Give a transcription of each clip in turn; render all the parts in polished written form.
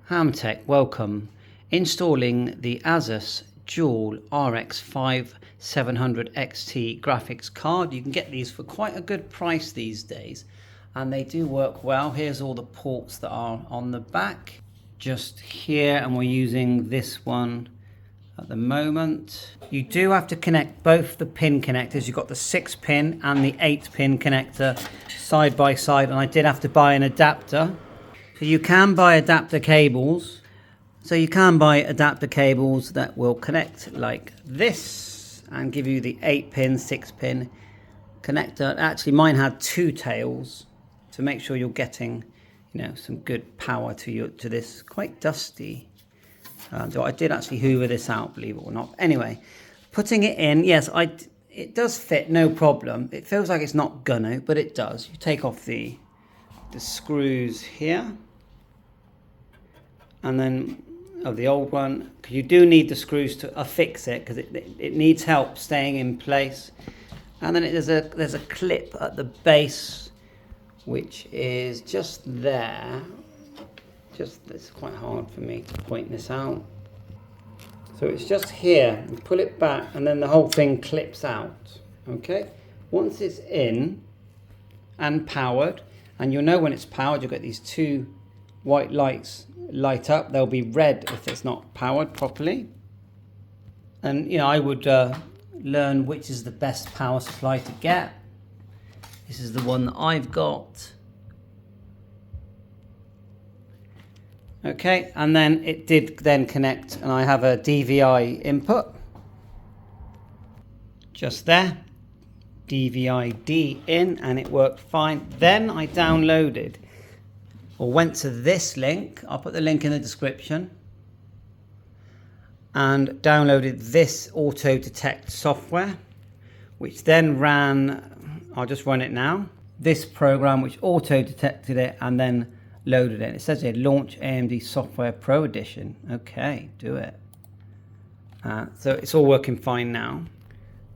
Hamtech, welcome. Installing the Asus dual RX5700XT graphics card. You can get these for quite a good price these days, and they do work well. Here's all the ports that are on the back, just here, and we're using this one at the moment. You do have to connect both the pin connectors. You've got the 6-pin and the 8-pin connector side by side, and I did have to buy an adapter. So you can buy adapter cables. That will connect like this and give you the 8-pin, 6-pin connector. Actually, mine had 2 tails to make sure you're getting, some good power to this quite dusty. So I did actually hoover this out, believe it or not. Anyway, putting it in, yes, it does fit, no problem. It feels like it's not gonna, but it does. You take off the screws here, and then of the old one, because you do need the screws to affix it, because it needs help staying in place. And then there's a clip at the base, which is just there. It's quite hard for me to point this out. So it's just here. You pull it back, and then the whole thing clips out. Okay. Once it's in and powered, and you'll know when it's powered, you'll get these 2 white lights light up. They'll be red if it's not powered properly. And I would learn which is the best power supply to get. This is the one that I've got. Okay, and then it did then connect, and I have a DVI input just there, DVI-D in, and it worked fine. Then I downloaded or went to this link. I'll put the link in the description, and downloaded this auto detect software, which then ran, I'll just run it now, this program which auto detected it and then loaded it. It says here launch AMD Software Pro Edition. Okay, do it. So it's all working fine now.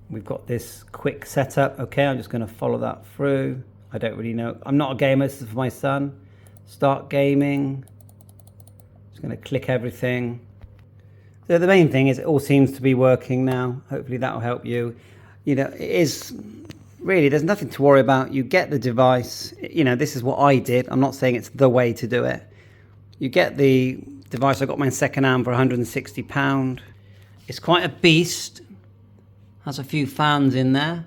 We've got this quick setup. Okay, I'm just going to follow that through. I don't really know. I'm not a gamer. This is for my son. Start gaming. Just going to click everything. So the main thing is it all seems to be working now. Hopefully that will help you. It is really, there's nothing to worry about. You get the device. This is what I did. I'm not saying it's the way to do it. You get the device. I got mine secondhand for £160. It's quite a beast. Has a few fans in there.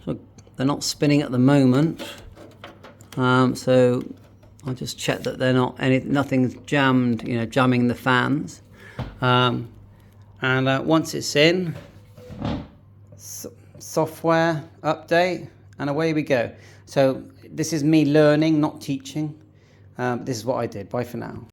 So they're not spinning at the moment. So I'll just check that they're not nothing's jammed. Jamming the fans. And once it's in, software update, and away we go. So this is me learning, not teaching. This is what I did. Bye for now.